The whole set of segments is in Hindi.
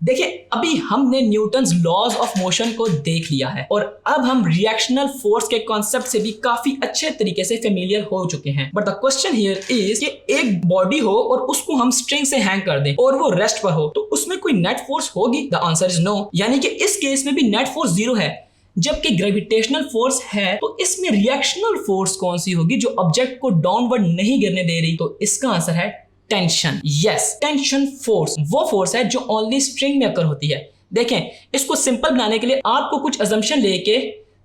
देखिए, अभी हमने न्यूटन्स लॉज ऑफ मोशन को देख लिया है और अब हम रिएक्शनल फोर्स के कॉन्सेप्ट से भी काफी अच्छे तरीके से फेमिलियर हो चुके हैं। But the question here is कि एक बॉडी हो और उसको हम स्ट्रिंग से हैंग कर दें और वो रेस्ट पर हो, तो उसमें कोई नेट फोर्स होगी? The answer is no. यानी कि इस केस में भी नेट फोर्स जीरो है, जबकि ग्रेविटेशनल फोर्स है। तो इसमें रिएक्शनल फोर्स कौन सी होगी जो ऑब्जेक्ट को डाउनवर्ड नहीं गिरने दे रही? तो इसका आंसर है टेंशन। यस, टेंशन फोर्स वो फोर्स है जो ओनली स्ट्रिंग में अकर होती है। देखें, इसको सिंपल बनाने के लिए आपको कुछ अजम्पशन लेके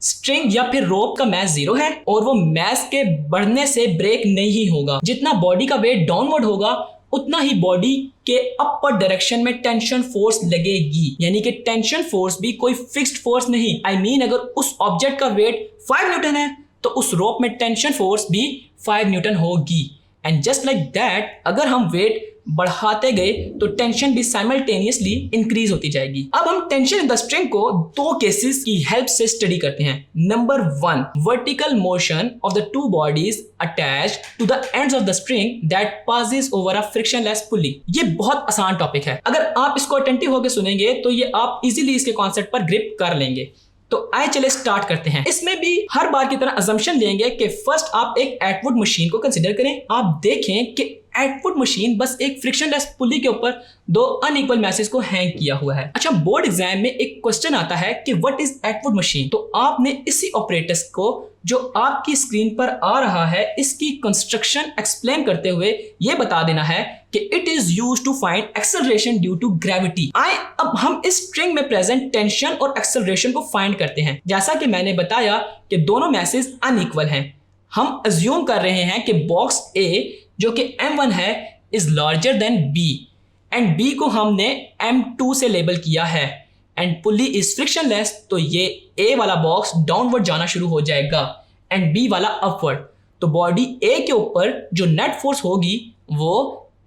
स्ट्रिंग या फिर रोप का मास जीरो है और वो मास के बढ़ने से ब्रेक नहीं होगा। जितना बॉडी का वेट डाउनवर्ड होगा उतना ही बॉडी के अपर डायरेक्शन में टेंशन फोर्स लगेगी। यानी कि टेंशन फोर्स भी कोई फिक्स्ड फोर्स नहीं। आई मीन अगर उस ऑब्जेक्ट का वेट 5 न्यूटन है तो उस रोप में टेंशन फोर्स भी 5 न्यूटन होगी। एंड जस्ट लाइक दैट, अगर हम वेट बढ़ाते गए तो टेंशन भी साइमल्टेनियसली इंक्रीज होती जाएगी। अब हम टेंशन इन द स्ट्रिंग को दो केसेस की हेल्प से स्टडी करते हैं। Number 1, vertical motion of the two bodies attached to the ends of the string that passes over a frictionless pulley. ये बहुत आसान टॉपिक है, अगर आप इसको अटेंटिव होकर सुनेंगे तो ये आप इजीली इसके कॉन्सेप्ट पर ग्रिप कर लेंगे। तो आइए चले स्टार्ट करते हैं। इसमें भी हर बार की तरह अजम्पशन लेंगे कि फर्स्ट आप एक एटवुड मशीन को कंसीडर करें। आप देखें कि एटवुड मशीन बस एक फ्रिक्शनलेस पुली के ऊपर दो अनइक्वल मैसेज को हैंग किया हुआ है। अच्छा, बोर्ड एग्जाम में एक क्वेश्चन आता है कि व्हाट इज एटवुड मशीन? तो आपने इसी ऑपरेटर्स को जो आपकी स्क्रीन पर आ रहा है इसकी कंस्ट्रक्शन एक्सप्लेन करते हुए ये बता देना है कि it is used to find acceleration due to gravity. आए अब हम इस स्ट्रिंग में प्रेजेंट टेंशन और एक्सेलरेशन को फाइंड करते हैं। जैसा कि मैंने बताया कि दोनों मैसेज अनइक्वल हैं, हम अज्यूम कर रहे हैं कि बॉक्स ए जो कि M1 है is larger than B and B को हमने M2 से लेबल किया है एंड पुली इज फ्रिक्शनलेस, तो ये A वाला बॉक्स डाउनवर्ड जाना शुरू हो जाएगा एंड B वाला अपवर्ड। तो बॉडी A के ऊपर जो नेट फोर्स होगी वो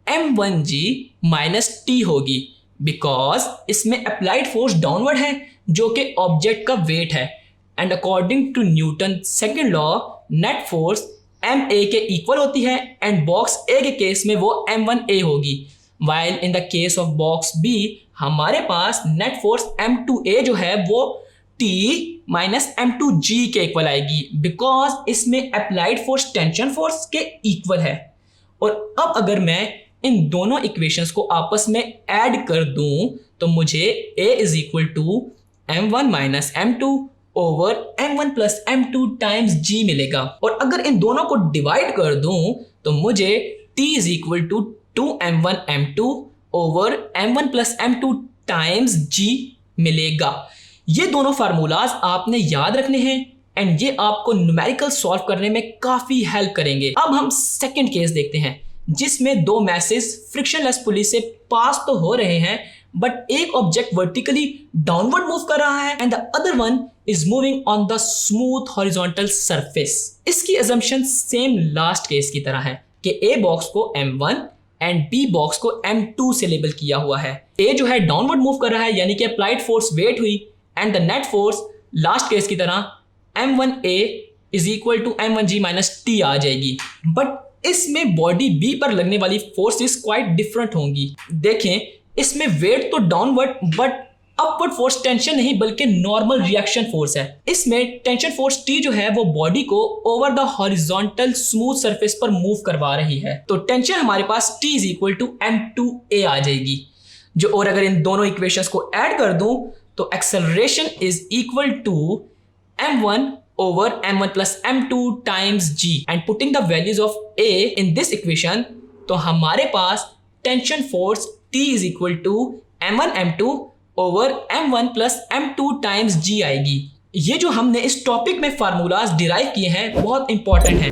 M1G माइनस T होगी, बिकॉज इसमें अप्लाइड फोर्स डाउनवर्ड है जो कि ऑब्जेक्ट का वेट है and according to Newton second law net force Ma के इक्वल होती है एंड बॉक्स A के केस में वो M1A होगी, while in the case of box B हमारे पास नेट फोर्स M2A जो है वो T माइनस M2G के इक्वल आएगी, बिकॉज इसमें अप्लाइड फोर्स टेंशन फोर्स के इक्वल है। और अब अगर मैं इन दोनों इक्वेशंस को आपस में ऐड कर दूं तो मुझे A is equal to M1 minus M2 over M1 plus M2 times G मिलेगा। और अगर इन दोनों को डिवाइड कर दूं तो मुझे T is equal to 2M1 M2 over M1 plus M2 times G मिलेगा। ये दोनों फार्मूलाज आपने याद रखने हैं एंड ये आपको न्यूमेरिकल सॉल्व करने में काफी हेल्प करेंगे। अब हम सेकंड केस देखते हैं जिसमें दो मैसेज फ्रिक्शनलेस पुली से पास तो हो रहे हैं बट एक ऑब्जेक्ट वर्टिकली डाउनवर्ड मूव कर रहा है and the other one is moving on the smooth horizontal surface. इसकी अजम्पशन सेम लास्ट केस की तरह है कि A बॉक्स को M1 एंड B बॉक्स को M2 से लेबल किया हुआ है। A जो है डाउनवर्ड मूव कर रहा है यानी कि अप्लाइड फोर्स वेट हुई and the net force last case की तरह M1A is equal to M1G minus T आ जाएगी। बट इसमें बॉडी B पर लगने वाली फोर्सेस क्वाइट डिफरेंट होंगी। देखें, इसमें वेट तो downward but upward force tension नहीं बल्कि नॉर्मल रिएक्शन फोर्स है। इसमें टेंशन फोर्स T जो है वो बॉडी को over the horizontal smooth surface पर मूव करवा रही है। तो टेंशन हमारे पास T is equal to M2A आ जाएगी जो, और अगर इन दोनों इक्वेशंस को ऐड कर दूं तो acceleration is equal to M1 over M1 plus M2 times G and putting the values of A in this equation तो हमारे पास tension force T is equal to M1 M2 over M1 plus M2 times G आएगी। ये जो हमने इस टॉपिक में फार्मूलाज डिराइव किए हैं बहुत इंपॉर्टेंट हैं।